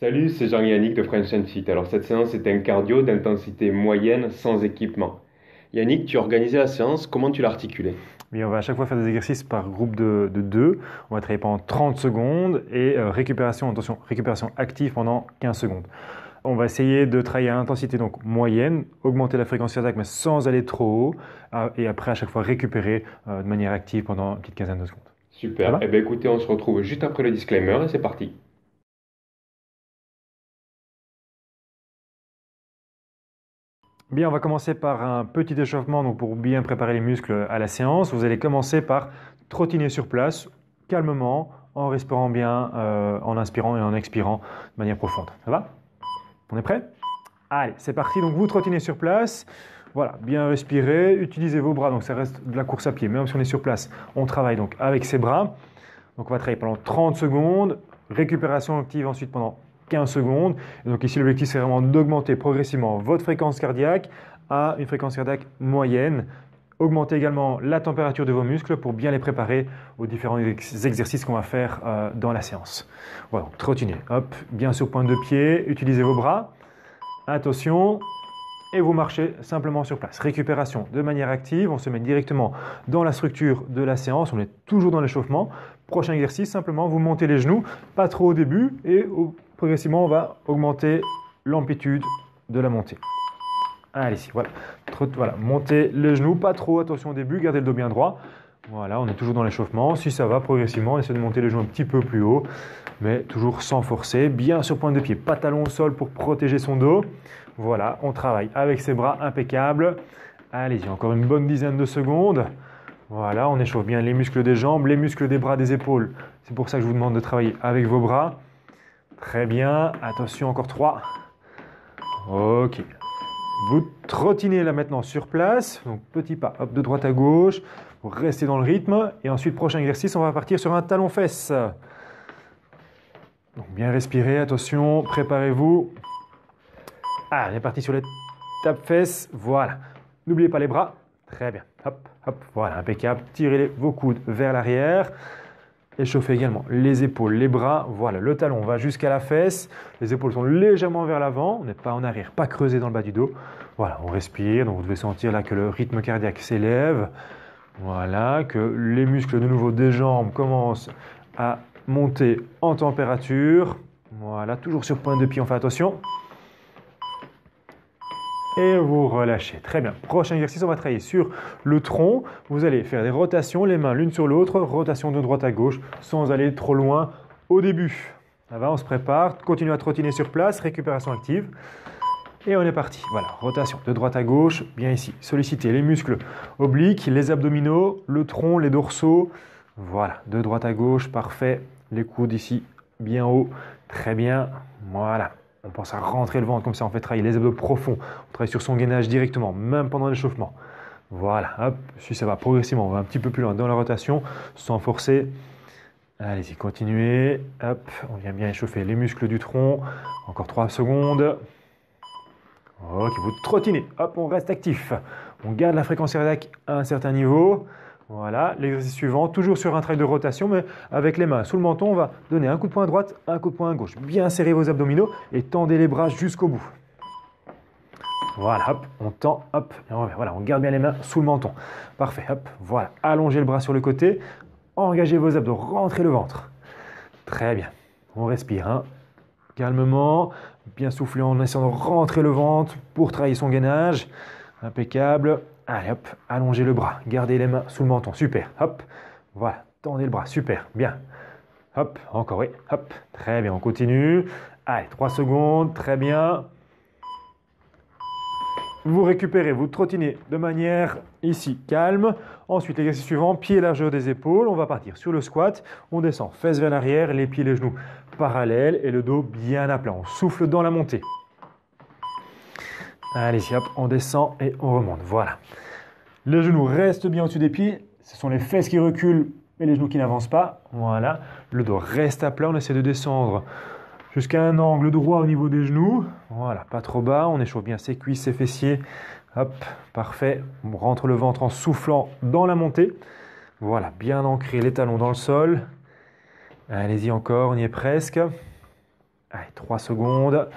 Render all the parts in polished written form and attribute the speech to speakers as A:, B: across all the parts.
A: Salut, c'est Jean-Yannick de French and Fit. Alors cette séance est un cardio d'intensité moyenne sans équipement. Yannick, tu as organisé la séance, comment tu l'as articulée?
B: Bien, on va à chaque fois faire des exercices par groupe de 2. On va travailler pendant 30 secondes et récupération, attention, récupération active pendant 15 secondes. On va essayer de travailler à intensité donc moyenne, augmenter la fréquence cardiaque mais sans aller trop haut et après à chaque fois récupérer de manière active pendant une petite quinzaine de secondes. Ça
A: Super.
B: va?
A: Eh bien écoutez, on se retrouve juste après le disclaimer et c'est parti.
B: Bien, on va commencer par un petit échauffement donc pour bien préparer les muscles à la séance. Vous allez commencer par trottiner sur place, calmement, en respirant bien, en inspirant et en expirant de manière profonde. Ça va? On est prêt? Allez, c'est parti. Donc vous trottinez sur place. Voilà, bien respirer. Utilisez vos bras. Donc ça reste de la course à pied. Même si on est sur place, on travaille donc avec ses bras. Donc on va travailler pendant 30 secondes. Récupération active ensuite pendant 15 secondes. Et donc ici, l'objectif, c'est vraiment d'augmenter progressivement votre fréquence cardiaque à une fréquence cardiaque moyenne. Augmentez également la température de vos muscles pour bien les préparer aux différents exercices qu'on va faire dans la séance. Voilà, donc trottinez. Hop, bien sur pointe de pied. Utilisez vos bras. Attention. Et vous marchez simplement sur place. Récupération de manière active, on se met directement dans la structure de la séance, on est toujours dans l'échauffement. Prochain exercice, simplement vous montez les genoux, pas trop au début et progressivement on va augmenter l'amplitude de la montée. Allez-y, voilà. Voilà, montez les genoux, pas trop, attention au début, gardez le dos bien droit. Voilà, on est toujours dans l'échauffement. Si ça va progressivement, essayez de monter les genoux un petit peu plus haut, mais toujours sans forcer. Bien sur pointe de pied, pas talon au sol pour protéger son dos. Voilà, on travaille avec ses bras impeccables. Allez-y, encore une bonne dizaine de secondes. Voilà, on échauffe bien les muscles des jambes, les muscles des bras, des épaules. C'est pour ça que je vous demande de travailler avec vos bras. Très bien, attention, encore 3. Ok. Vous trottinez là maintenant sur place, donc petit pas, hop, de droite à gauche, vous restez dans le rythme et ensuite prochain exercice, on va partir sur un talon-fesse. Donc bien respirer, attention, préparez-vous. Ah, on est parti sur les tape-fesses, voilà. N'oubliez pas les bras, très bien, hop, hop, voilà, impeccable. Tirez vos coudes vers l'arrière. Échauffez également les épaules, les bras. Voilà, le talon va jusqu'à la fesse. Les épaules sont légèrement vers l'avant. On n'est pas en arrière, pas creusé dans le bas du dos. Voilà, on respire. Donc vous devez sentir là que le rythme cardiaque s'élève. Voilà, que les muscles de nouveau des jambes commencent à monter en température. Voilà, toujours sur pointe de pied, on fait attention. Et vous relâchez. Très bien. Prochain exercice, on va travailler sur le tronc. Vous allez faire des rotations, les mains l'une sur l'autre, rotation de droite à gauche, sans aller trop loin au début. Ça va, on se prépare. Continue à trottiner sur place, récupération active. Et on est parti. Voilà, rotation de droite à gauche, bien ici. Sollicitez les muscles obliques, les abdominaux, le tronc, les dorsaux. Voilà, de droite à gauche, parfait. Les coudes ici, bien haut. Très bien. Voilà. On pense à rentrer le ventre comme ça, on fait travailler les abdos profonds. On travaille sur son gainage directement, même pendant l'échauffement. Voilà, hop, si ça va progressivement, on va un petit peu plus loin dans la rotation, sans forcer. Allez-y, continuez. Hop, on vient bien échauffer les muscles du tronc. Encore 3 secondes. Ok, vous trottinez. Hop, on reste actif. On garde la fréquence cardiaque à un certain niveau. Voilà, l'exercice suivant, toujours sur un travail de rotation, mais avec les mains sous le menton, on va donner un coup de poing à droite, un coup de poing à gauche. Bien serrer vos abdominaux et tendez les bras jusqu'au bout. Voilà, hop, on tend, hop, et on revient. Voilà, on garde bien les mains sous le menton. Parfait, hop, voilà. Allongez le bras sur le côté, engagez vos abdos, rentrez le ventre. Très bien, on respire, hein. Calmement, bien souffler en essayant de rentrer le ventre pour travailler son gainage. Impeccable. Allez, hop, allongez le bras. Gardez les mains sous le menton. Super. Hop. Voilà. Tendez le bras. Super. Bien. Hop. Encore. Oui. Hop. Très bien. On continue. Allez, 3 secondes. Très bien. Vous récupérez, vous trottinez de manière ici calme. Ensuite, l'exercice suivant, pied largeur des épaules. On va partir sur le squat. On descend, fesses vers l'arrière, les pieds, les genoux parallèles et le dos bien à plat. On souffle dans la montée. Allez-y, hop, on descend et on remonte. Voilà. Les genoux restent bien au-dessus des pieds. Ce sont les fesses qui reculent et les genoux qui n'avancent pas. Voilà. Le dos reste à plat. On essaie de descendre jusqu'à un angle droit au niveau des genoux. Voilà, pas trop bas. On échauffe bien ses cuisses, ses fessiers. Hop, parfait. On rentre le ventre en soufflant dans la montée. Voilà, bien ancré les talons dans le sol. Allez-y encore, on y est presque. Allez, 3 secondes.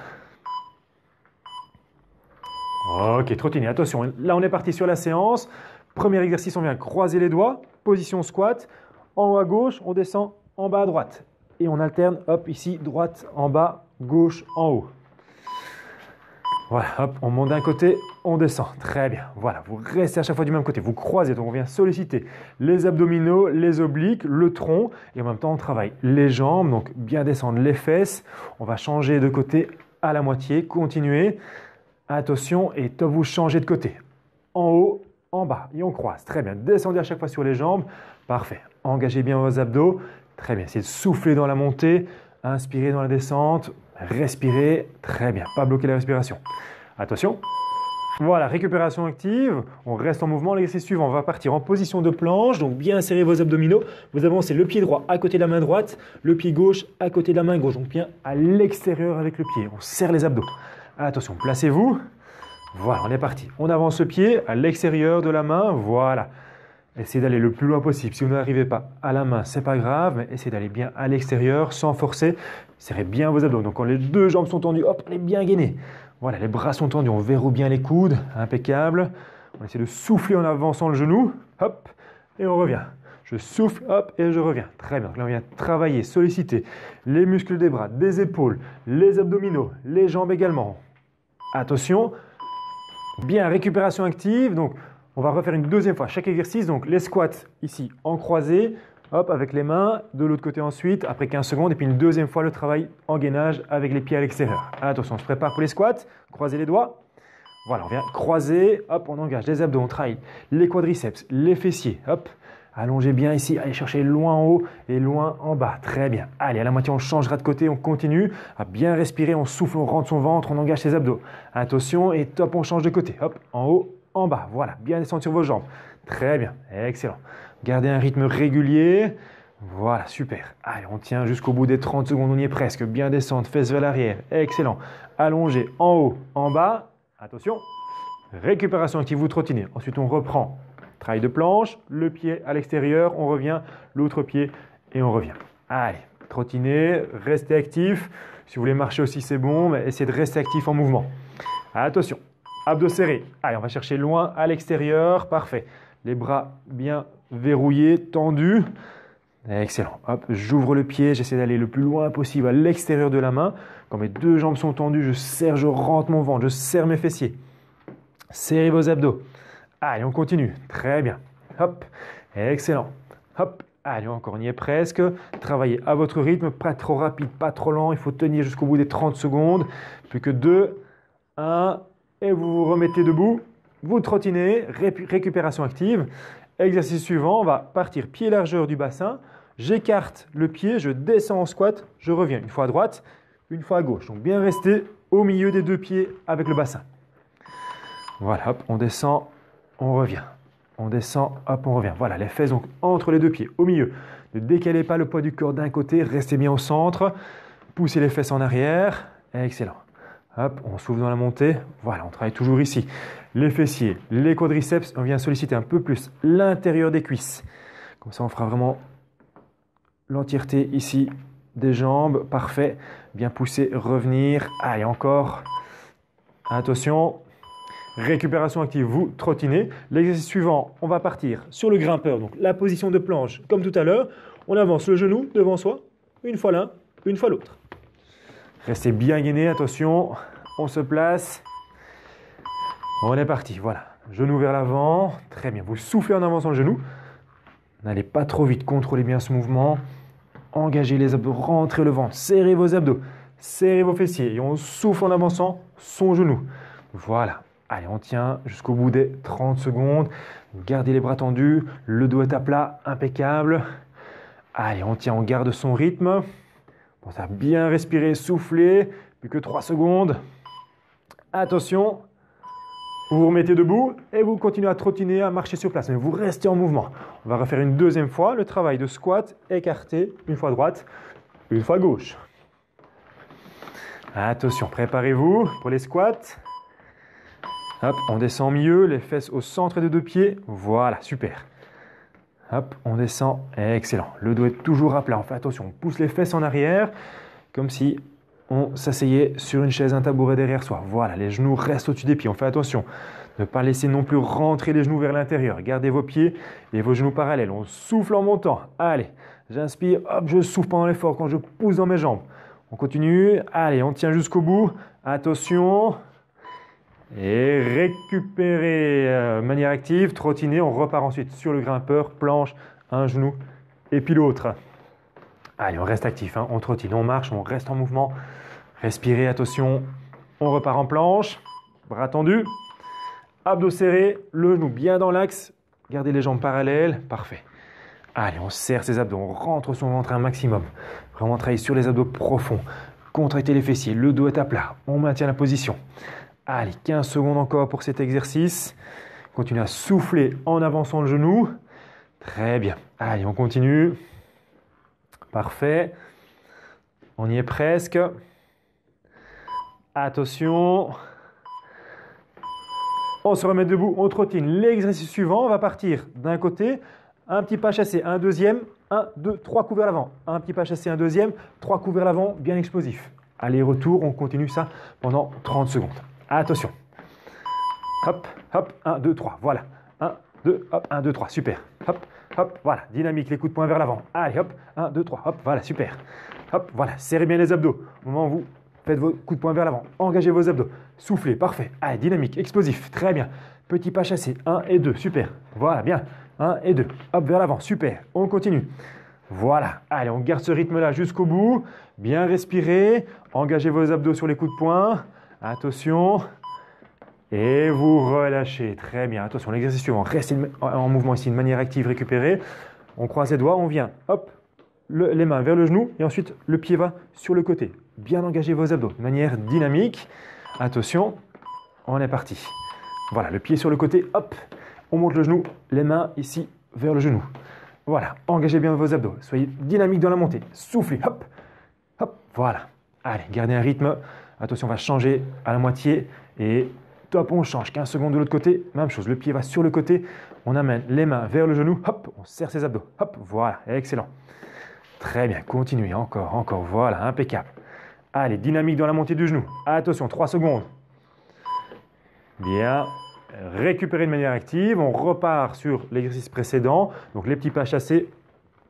B: Ok, trottiner, attention. Là, on est parti sur la séance. Premier exercice, on vient croiser les doigts. Position squat. En haut à gauche, on descend en bas à droite. Et on alterne, hop, ici, droite, en bas, gauche, en haut. Voilà, hop, on monte d'un côté, on descend. Très bien. Voilà, vous restez à chaque fois du même côté. Vous croisez, donc on vient solliciter les abdominaux, les obliques, le tronc. Et en même temps, on travaille les jambes, donc bien descendre les fesses. On va changer de côté à la moitié. Continuez. Attention, et top, vous changez de côté. En haut, en bas, et on croise. Très bien. Descendez à chaque fois sur les jambes. Parfait. Engagez bien vos abdos. Très bien. Essayez de souffler dans la montée. Inspirez dans la descente. Respirez. Très bien. Pas bloquer la respiration. Attention. Voilà, récupération active. On reste en mouvement. L'exercice suivant, on va partir en position de planche. Donc, bien serrer vos abdominaux. Vous avancez le pied droit à côté de la main droite, le pied gauche à côté de la main gauche. Donc, bien à l'extérieur avec le pied. On serre les abdos. Attention, placez-vous. Voilà, on est parti. On avance le pied à l'extérieur de la main. Voilà. Essayez d'aller le plus loin possible. Si vous n'arrivez pas à la main, ce n'est pas grave, mais essayez d'aller bien à l'extérieur sans forcer. Serrez bien vos abdos. Donc, quand les deux jambes sont tendues, hop, on est bien gainé. Voilà, les bras sont tendus. On verrouille bien les coudes. Impeccable. On essaie de souffler en avançant le genou. Hop, et on revient. Je souffle, hop, et je reviens. Très bien. Donc là, on vient travailler, solliciter les muscles des bras, des épaules, les abdominaux, les jambes également. Attention. Bien, récupération active. Donc, on va refaire une deuxième fois chaque exercice. Donc, les squats ici en croisé. Hop, avec les mains. De l'autre côté ensuite, après 15 secondes. Et puis une deuxième fois, le travail en gainage avec les pieds à l'extérieur. Attention, on se prépare pour les squats. Croisez les doigts. Voilà, on vient croiser. Hop, on engage les abdos. On travaille les quadriceps, les fessiers. Hop, allongez bien ici. Allez chercher loin en haut et loin en bas. Très bien. Allez, à la moitié, on changera de côté. On continue à bien respirer. On souffle, on rentre son ventre. On engage ses abdos. Attention et top, on change de côté. Hop, en haut, en bas. Voilà, bien descendre sur vos jambes. Très bien, excellent. Gardez un rythme régulier. Voilà, super. Allez, on tient jusqu'au bout des 30 secondes. On y est presque. Bien descendre, fesses vers l'arrière. Excellent. Allongez en haut, en bas. Attention. Récupération active, vous trottinez. Ensuite, on reprend. Travail de planche, le pied à l'extérieur. On revient, l'autre pied et on revient. Allez, trottinez, restez actif. Si vous voulez marcher aussi, c'est bon, mais essayez de rester actif en mouvement. Attention, abdos serrés. Allez, on va chercher loin à l'extérieur. Parfait. Les bras bien verrouillés, tendus. Excellent. Hop, j'ouvre le pied, j'essaie d'aller le plus loin possible à l'extérieur de la main. Quand mes deux jambes sont tendues, je serre, je rentre mon ventre, je serre mes fessiers. Serrez vos abdos. Allez, on continue. Très bien. Hop, excellent. Hop, allez, encore, on y est presque. Travaillez à votre rythme, pas trop rapide, pas trop lent. Il faut tenir jusqu'au bout des 30 secondes. Plus que 2, 1, et vous vous remettez debout. Vous trottinez, récupération active. Exercice suivant, on va partir pied largeur du bassin. J'écarte le pied, je descends en squat, je reviens. Une fois à droite, une fois à gauche. Donc bien rester au milieu des deux pieds avec le bassin. Voilà, hop, on descend, on revient. On descend, hop, on revient. Voilà, les fesses donc entre les deux pieds, au milieu. Ne décalez pas le poids du corps d'un côté, restez bien au centre. Poussez les fesses en arrière. Excellent. Hop, on souffle dans la montée. Voilà, on travaille toujours ici. Les fessiers, les quadriceps, on vient solliciter un peu plus l'intérieur des cuisses. Comme ça, on fera vraiment l'entièreté ici des jambes. Parfait. Bien pousser, revenir. Allez, encore. Attention. Récupération active, vous trottinez. L'exercice suivant, on va partir sur le grimpeur. Donc, la position de planche, comme tout à l'heure. On avance le genou devant soi. Une fois l'un, une fois l'autre. Restez bien gainé, attention, on se place. On est parti, voilà. Genou vers l'avant, très bien. Vous soufflez en avançant le genou. N'allez pas trop vite, contrôlez bien ce mouvement. Engagez les abdos, rentrez le ventre, serrez vos abdos, serrez vos fessiers. Et on souffle en avançant son genou. Voilà. Allez, on tient jusqu'au bout des 30 secondes. Gardez les bras tendus, le dos est à plat, impeccable. Allez, on tient, on garde son rythme. Pensez à bien respirer, souffler. Plus que 3 secondes. Attention. Vous vous remettez debout et vous continuez à trottiner, à marcher sur place. Mais vous restez en mouvement. On va refaire une deuxième fois le travail de squat écarté. Une fois à droite, une fois à gauche. Attention, préparez-vous pour les squats. Hop, on descend au milieu, les fesses au centre des deux pieds. Voilà, super. Hop, on descend. Excellent. Le dos est toujours à plat. On fait attention, on pousse les fesses en arrière comme si on s'asseyait sur une chaise, un tabouret derrière soi. Voilà, les genoux restent au-dessus des pieds. On fait attention de ne pas laisser non plus rentrer les genoux vers l'intérieur. Gardez vos pieds et vos genoux parallèles. On souffle en montant. Allez, j'inspire, hop, je souffle pendant l'effort quand je pousse dans mes jambes. On continue. Allez, on tient jusqu'au bout. Attention. Et récupérer de manière active, trottiner. On repart ensuite sur le grimpeur, planche, un genou et puis l'autre. Allez, on reste actif, hein. On trottine, on marche, on reste en mouvement. Respirez, attention. On repart en planche. Bras tendus. Abdos serrés, le genou bien dans l'axe. Gardez les jambes parallèles. Parfait. Allez, on serre ses abdos, on rentre son ventre un maximum. Vraiment travailler sur les abdos profonds. Contractez les fessiers, le dos est à plat. On maintient la position. Allez, 15 secondes encore pour cet exercice. Continuez à souffler en avançant le genou. Très bien. Allez, on continue. Parfait. On y est presque. Attention. On se remet debout, on trottine. L'exercice suivant, on va partir d'un côté, un petit pas chassé, un deuxième, 1, 2, 3 coups vers l'avant. Un petit pas chassé, un deuxième, 3 coups vers l'avant, bien explosif. Aller-retour, on continue ça pendant 30 secondes. Attention. Hop, hop, 1, 2, 3, voilà. 1, 2, hop, 1, 2, 3, super. Hop, hop, voilà, dynamique, les coups de poing vers l'avant. Allez, hop, 1, 2, 3, hop, voilà, super. Hop, voilà, serrez bien les abdos. Au moment où vous faites vos coups de poing vers l'avant, engagez vos abdos. Soufflez, parfait. Allez, dynamique, explosif, très bien. Petit pas chassé, 1 et 2, super. Voilà, bien. 1 et 2, hop, vers l'avant, super. On continue. Voilà, allez, on garde ce rythme-là jusqu'au bout. Bien respirer, engagez vos abdos sur les coups de poing. Attention. Et vous relâchez, très bien. Attention, l'exercice suivant, restez en mouvement ici de manière active, récupérez. On croise les doigts, on vient, hop, les mains vers le genou et ensuite le pied va sur le côté. Bien engager vos abdos de manière dynamique. Attention, on est parti. Voilà, le pied sur le côté, hop, on monte le genou, les mains ici vers le genou. Voilà, engagez bien vos abdos, soyez dynamique dans la montée. Soufflez, hop, hop, voilà. Allez, gardez un rythme. Attention, on va changer à la moitié et top, on change. 15 secondes de l'autre côté, même chose. Le pied va sur le côté, on amène les mains vers le genou, hop, on serre ses abdos, hop, voilà, excellent. Très bien, continuez, encore, voilà, impeccable. Allez, dynamique dans la montée du genou. Attention, 3 secondes. Bien, récupérez de manière active. On repart sur l'exercice précédent. Donc les petits pas chassés,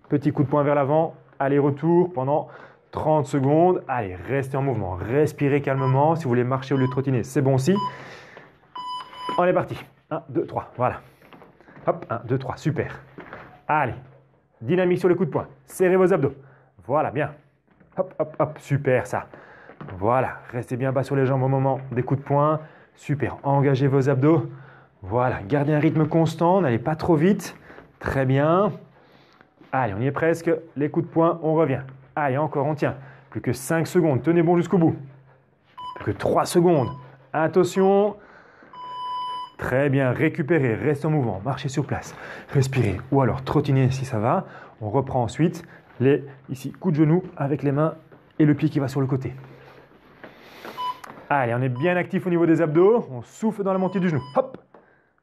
B: petit coup de poing vers l'avant, aller-retour pendant 30 secondes. Allez, restez en mouvement, respirez calmement. Si vous voulez marcher au lieu de trottiner, c'est bon aussi. On est parti. 1, 2, 3, voilà. Hop, 1, 2, 3, super. Allez, dynamique sur les coups de poing. Serrez vos abdos. Voilà, bien. Hop, hop, hop, super ça. Voilà, restez bien bas sur les jambes au moment des coups de poing. Super, engagez vos abdos. Voilà, gardez un rythme constant, n'allez pas trop vite. Très bien. Allez, on y est presque. Les coups de poing, on revient. Allez, encore, on tient. Plus que 5 secondes, tenez bon jusqu'au bout. Plus que 3 secondes. Attention. Très bien, récupérez, restez en mouvement, marchez sur place. Respirez ou alors trottinez si ça va. On reprend ensuite les ici coups de genou avec les mains et le pied qui va sur le côté. Allez, on est bien actif au niveau des abdos. On souffle dans la montée du genou. Hop.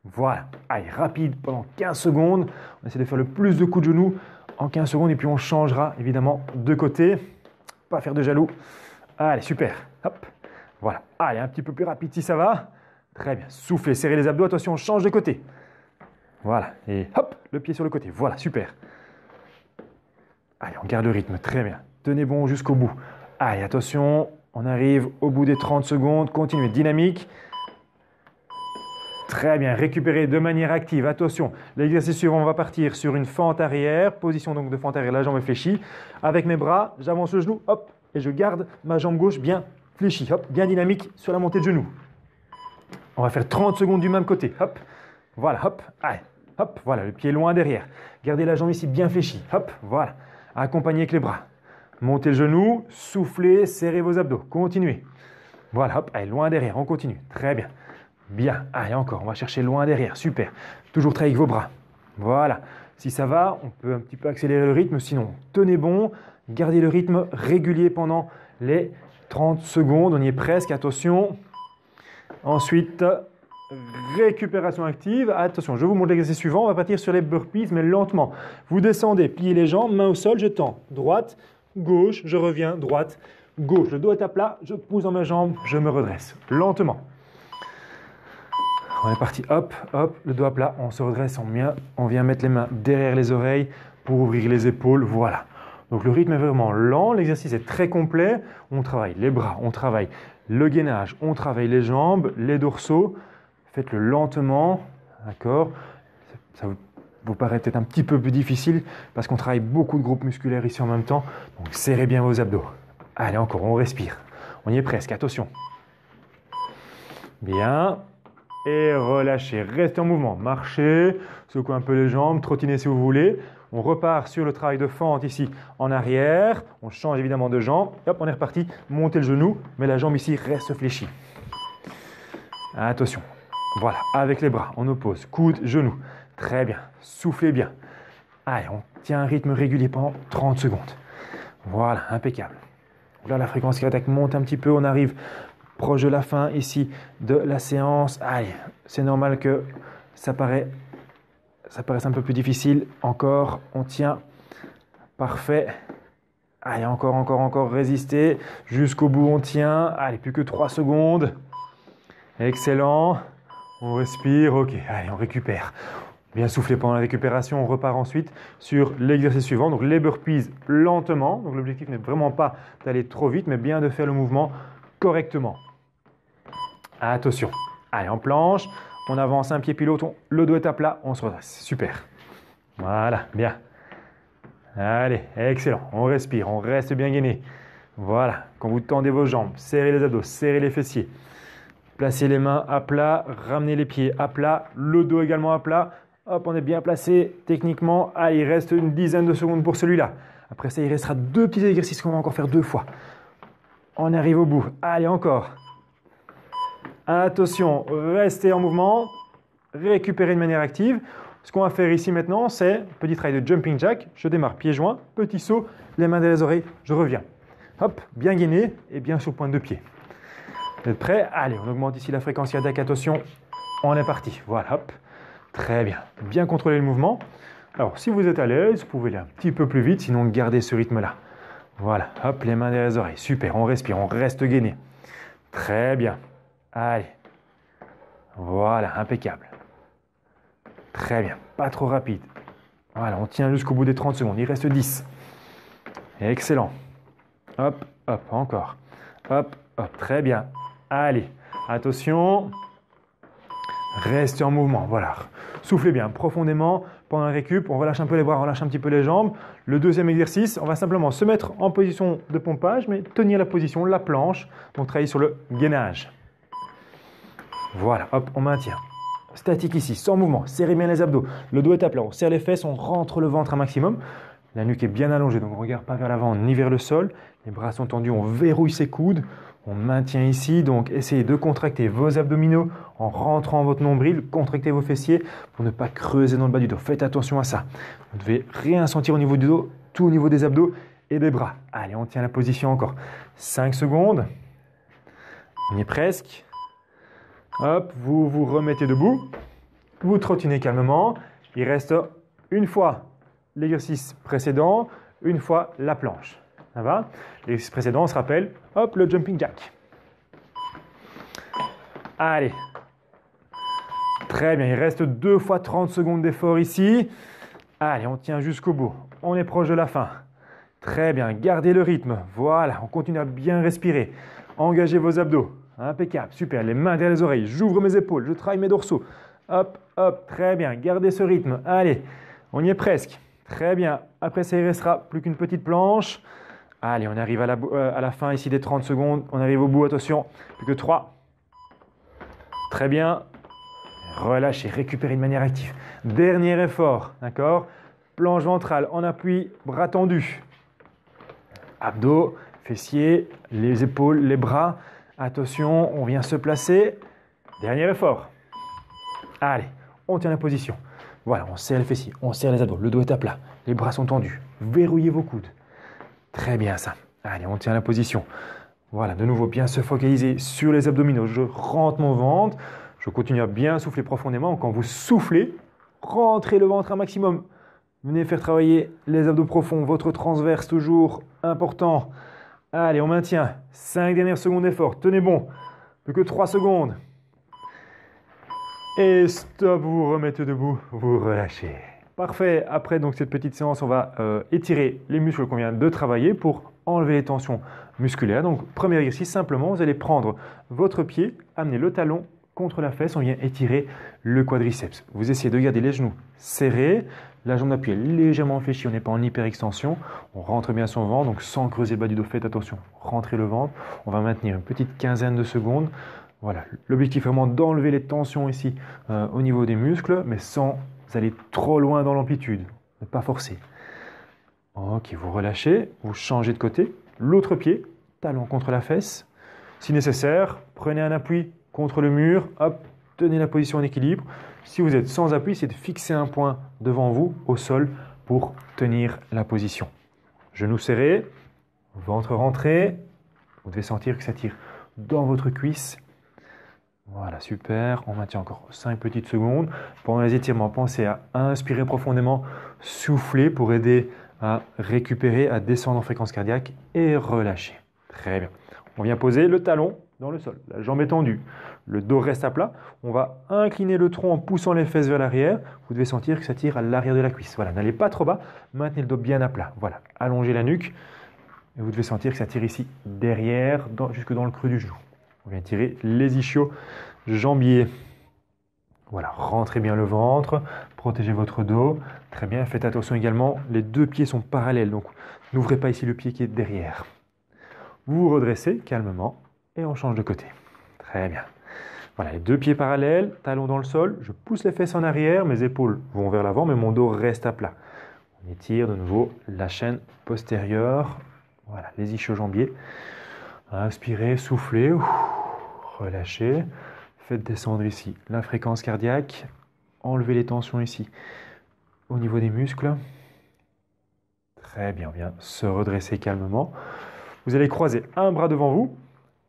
B: Voilà. Allez, rapide pendant 15 secondes. On essaie de faire le plus de coups de genou en 15 secondes et puis on changera évidemment de côté. Pas faire de jaloux. Allez, super. Hop. Voilà. Allez, un petit peu plus rapide si ça va. Très bien. Soufflez, serrez les abdos. Attention, on change de côté. Voilà. Et hop, le pied sur le côté. Voilà, super. Allez, on garde le rythme. Très bien. Tenez bon jusqu'au bout. Allez, attention. On arrive au bout des 30 secondes. Continuez, dynamique. Très bien, récupérez de manière active. Attention, l'exercice suivant, on va partir sur une fente arrière. Position donc de fente arrière, la jambe est fléchie. Avec mes bras, j'avance le genou, hop, et je garde ma jambe gauche bien fléchie, hop, bien dynamique sur la montée de genou. On va faire 30 secondes du même côté, hop, voilà, hop, allez, hop, voilà, le pied loin derrière. Gardez la jambe ici bien fléchie, hop, voilà, accompagnez avec les bras. Montez le genou, soufflez, serrez vos abdos, continuez. Voilà, hop, allez, loin derrière, on continue, très bien. Bien, allez encore, on va chercher loin derrière, super. Toujours travailler avec vos bras. Voilà, si ça va, on peut un petit peu accélérer le rythme, sinon tenez bon, gardez le rythme régulier pendant les 30 secondes, on y est presque, attention. Ensuite, récupération active, attention, je vous montre l'exercice suivant, on va partir sur les burpees, mais lentement. Vous descendez, pliez les jambes, main au sol, je tends, droite, gauche, je reviens, droite, Gauche, le dos est à plat, je pousse dans mes jambes, je me redresse. Lentement. On est parti, hop, hop, le dos à plat, on se redresse, on vient mettre les mains derrière les oreilles pour ouvrir les épaules, voilà. Donc le rythme est vraiment lent, l'exercice est très complet. On travaille les bras, on travaille le gainage, on travaille les jambes, les dorsaux. Faites-le lentement, d'accord? Ça vous paraît peut-être un petit peu plus difficile parce qu'on travaille beaucoup de groupes musculaires ici en même temps. Donc serrez bien vos abdos. Allez, encore, on respire. On y est presque, attention. Bien. Et relâchez, restez en mouvement. Marchez, secouez un peu les jambes, trottinez si vous voulez. On repart sur le travail de fente ici en arrière. On change évidemment de jambe. Hop, on est reparti. Montez le genou, mais la jambe ici reste fléchie. Attention. Voilà, avec les bras, on oppose coude, genou. Très bien. Soufflez bien. Allez, on tient un rythme régulier pendant 30 secondes. Voilà, impeccable. Là, la fréquence cardiaque monte un petit peu. On arrive proche de la fin ici de la séance. Allez, c'est normal que ça paraisse un peu plus difficile. Encore, on tient. Parfait. Allez, encore, résistez. Jusqu'au bout, on tient. Allez, plus que 3 secondes. Excellent. On respire. Ok, allez, on récupère. Bien souffler pendant la récupération. On repart ensuite sur l'exercice suivant. Donc, les burpees lentement. Donc, l'objectif n'est vraiment pas d'aller trop vite, mais bien de faire le mouvement correctement. Attention. Allez, en planche. On avance un pied puis l'autre. Le dos est à plat. On se redresse. Super. Voilà, bien. Allez, excellent. On respire. On reste bien gainé. Voilà. Quand vous tendez vos jambes, serrez les abdos, serrez les fessiers. Placez les mains à plat. Ramenez les pieds à plat. Le dos également à plat. Hop, on est bien placé techniquement. Allez, il reste une dizaine de secondes pour celui-là. Après ça, il restera 2 petits exercices qu'on va encore faire 2 fois. On arrive au bout. Allez, encore. Attention, restez en mouvement. Récupérez de manière active. Ce qu'on va faire ici maintenant, c'est petit travail de jumping jack. Je démarre pieds joints, petit saut, les mains derrière les oreilles, je reviens. Hop, bien gainé et bien sur pointe de pied. Vous êtes prêts? Allez, on augmente ici la fréquence cardiaque. Attention, on est parti. Voilà, hop. Très bien. Bien contrôler le mouvement. Alors, si vous êtes à l'aise, vous pouvez aller un petit peu plus vite, sinon gardez ce rythme-là. Voilà, hop, les mains derrière les oreilles. Super, on respire, on reste gainé. Très bien. Allez. Voilà, impeccable. Très bien, pas trop rapide. Voilà, on tient jusqu'au bout des 30 secondes. Il reste 10. Excellent. Hop, hop, encore. Hop, hop, très bien. Allez, attention. Restez en mouvement, voilà. Soufflez bien profondément pendant la récup. On relâche un peu les bras, on relâche un petit peu les jambes. Le deuxième exercice, on va simplement se mettre en position de pompage, mais tenir la position, la planche. Donc travailler sur le gainage. Voilà, hop, on maintient. Statique ici, sans mouvement. Serrez bien les abdos. Le dos est à plat, on serre les fesses, on rentre le ventre un maximum. La nuque est bien allongée, donc on ne regarde pas vers l'avant ni vers le sol. Les bras sont tendus, on verrouille ses coudes. On maintient ici, donc essayez de contracter vos abdominaux en rentrant votre nombril, contractez vos fessiers pour ne pas creuser dans le bas du dos. Faites attention à ça. Vous devez rien sentir au niveau du dos, tout au niveau des abdos et des bras. Allez, on tient la position encore 5 secondes. On y est presque. Hop, vous vous remettez debout. Vous trottinez calmement. Il reste une fois l'exercice précédent, une fois la planche. Ça va? L'exercice précédent, on se rappelle, hop, le jumping jack. Allez. Très bien, il reste 2 fois 30 secondes d'effort ici. Allez, on tient jusqu'au bout. On est proche de la fin. Très bien, gardez le rythme. Voilà, on continue à bien respirer. Engagez vos abdos. Impeccable, super. Les mains derrière les oreilles. J'ouvre mes épaules, je travaille mes dorsaux. Hop, hop, très bien. Gardez ce rythme. Allez, on y est presque. Très bien. Après, ça, il restera plus qu'une petite planche. Allez, on arrive à la fin ici des 30 secondes. On arrive au bout, attention. Plus que 3. Très bien. Relâchez, récupérez de manière active. Dernier effort, d'accord? Planche ventrale en appui, bras tendus. Abdos, fessiers, les épaules, les bras. Attention, on vient se placer. Dernier effort. Allez, on tient la position. Voilà, on serre les fessiers, on serre les abdos. Le dos est à plat, les bras sont tendus. Verrouillez vos coudes. Très bien ça. Allez, on tient la position. Voilà, de nouveau, bien se focaliser sur les abdominaux. Je rentre mon ventre. Je continue à bien souffler profondément. Quand vous soufflez, rentrez le ventre un maximum. Venez faire travailler les abdos profonds, votre transverse toujours important. Allez, on maintient. 5 dernières secondes d'effort. Tenez bon. Plus que 3 secondes. Et stop, vous vous remettez debout, vous relâchez. Parfait. Après donc cette petite séance, on va étirer les muscles qu'on vient de travailler pour enlever les tensions musculaires. Donc premier exercice, simplement, vous allez prendre votre pied, amener le talon contre la fesse, on vient étirer le quadriceps. Vous essayez de garder les genoux serrés, la jambe d'appui est légèrement fléchie, on n'est pas en hyperextension. On rentre bien son ventre, donc sans creuser le bas du dos, faites attention. Rentrez le ventre, on va maintenir une petite quinzaine de secondes. Voilà, l'objectif est vraiment d'enlever les tensions ici au niveau des muscles, mais sans aller trop loin dans l'amplitude, ne pas forcer. Ok, vous relâchez, vous changez de côté. L'autre pied, talon contre la fesse. Si nécessaire, prenez un appui contre le mur, hop, tenez la position en équilibre. Si vous êtes sans appui, c'est de fixer un point devant vous au sol pour tenir la position. Genoux serrés, ventre rentré. Vous devez sentir que ça tire dans votre cuisse. Voilà, super. On maintient encore 5 petites secondes. Pendant les étirements, pensez à inspirer profondément, souffler pour aider à récupérer, à descendre en fréquence cardiaque et relâcher. Très bien. On vient poser le talon dans le sol. La jambe est tendue. Le dos reste à plat. On va incliner le tronc en poussant les fesses vers l'arrière. Vous devez sentir que ça tire à l'arrière de la cuisse. Voilà, n'allez pas trop bas. Maintenez le dos bien à plat. Voilà, allongez la nuque. Et vous devez sentir que ça tire ici derrière, jusque dans le creux du genou. On vient tirer les ischios jambiers. Voilà, rentrez bien le ventre, protégez votre dos. Très bien, faites attention également, les deux pieds sont parallèles, donc n'ouvrez pas ici le pied qui est derrière. Vous vous redressez calmement et on change de côté. Très bien. Voilà, les deux pieds parallèles, talons dans le sol. Je pousse les fesses en arrière, mes épaules vont vers l'avant, mais mon dos reste à plat. On étire de nouveau la chaîne postérieure. Voilà, les ischios jambiers. Inspirez, soufflez, relâchez. Faites descendre ici la fréquence cardiaque. Enlevez les tensions ici au niveau des muscles. Très bien, on vient se redresser calmement. Vous allez croiser un bras devant vous.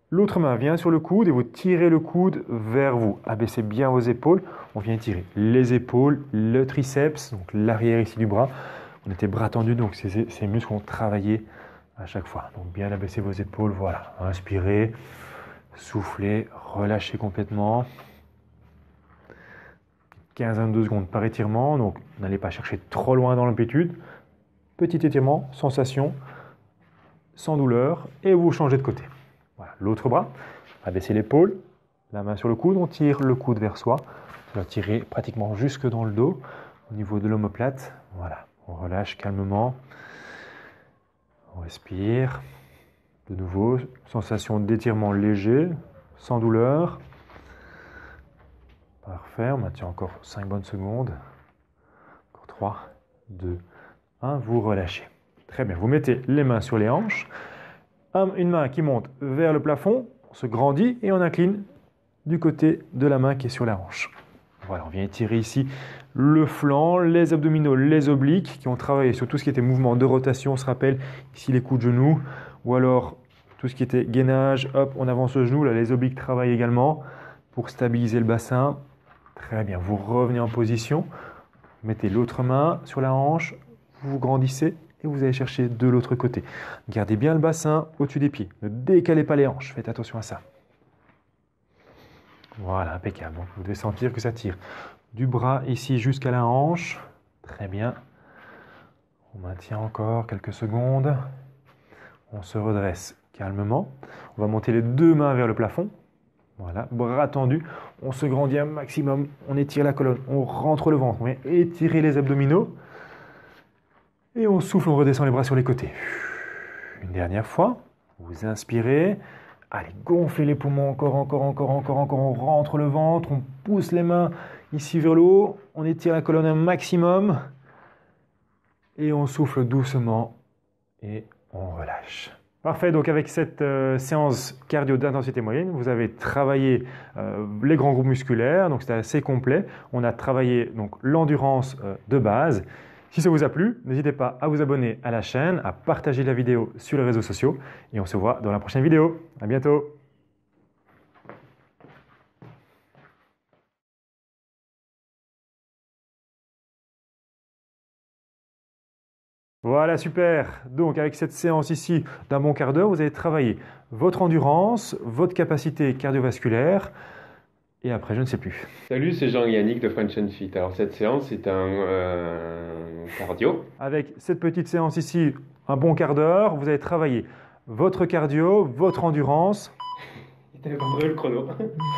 B: L'autre main vient sur le coude et vous tirez le coude vers vous. Abaissez bien vos épaules. On vient tirer les épaules, le triceps, donc l'arrière ici du bras. On était bras tendus, donc ces muscles ont travaillé à chaque fois. Donc bien abaisser vos épaules, voilà. Inspirez, soufflez, relâchez complètement. 15-22 secondes par étirement, donc n'allez pas chercher trop loin dans l'amplitude. Petit étirement, sensation, sans douleur, et vous changez de côté. Voilà, l'autre bras, abaissez l'épaule, la main sur le coude, on tire le coude vers soi. On va tirer pratiquement jusque dans le dos, au niveau de l'omoplate. Voilà, on relâche calmement. On respire. De nouveau, sensation d'étirement léger, sans douleur. Parfait, on maintient encore 5 bonnes secondes. Encore 3, 2, 1, vous relâchez. Très bien, vous mettez les mains sur les hanches. Une main qui monte vers le plafond, on se grandit et on incline du côté de la main qui est sur la hanche. Voilà, on vient étirer ici le flanc, les abdominaux, les obliques qui ont travaillé sur tout ce qui était mouvement de rotation. On se rappelle ici les coups de genoux ou alors tout ce qui était gainage. Hop, on avance le genou. Là, les obliques travaillent également pour stabiliser le bassin. Très bien, vous revenez en position. Mettez l'autre main sur la hanche, vous vous grandissez et vous allez chercher de l'autre côté. Gardez bien le bassin au-dessus des pieds. Ne décalez pas les hanches, faites attention à ça. Voilà, impeccable. Donc, vous devez sentir que ça tire du bras ici jusqu'à la hanche. Très bien. On maintient encore quelques secondes. On se redresse calmement. On va monter les deux mains vers le plafond. Voilà, bras tendus. On se grandit un maximum. On étire la colonne. On rentre le ventre. On vient étirer les abdominaux. Et on souffle, on redescend les bras sur les côtés. Une dernière fois. Vous inspirez. Allez, gonflez les poumons encore. On rentre le ventre. On pousse les mains ici vers le haut. On étire la colonne un maximum. Et on souffle doucement. Et on relâche. Parfait, donc avec cette séance cardio d'intensité moyenne, vous avez travaillé les grands groupes musculaires, donc c'était assez complet. On a travaillé donc l'endurance de base. Si ça vous a plu, n'hésitez pas à vous abonner à la chaîne, à partager la vidéo sur les réseaux sociaux et on se voit dans la prochaine vidéo. À bientôt. Voilà, super. Donc, avec cette séance ici d'un bon quart d'heure, vous allez travailler votre endurance, votre capacité cardiovasculaire, et après, je ne sais plus.
A: Salut, c'est Jean-Yannick de French and Fit. Alors cette séance, c'est un cardio.
B: Avec cette petite séance ici, un bon quart d'heure, vous allez travailler votre cardio, votre endurance.
A: Il t'avait pas le chrono.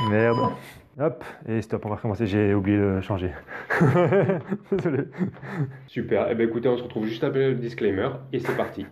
B: Merde. Hop, et stop, on va recommencer, j'ai oublié de changer. Désolé.
A: Super. Eh bien écoutez, on se retrouve juste après le disclaimer et c'est parti.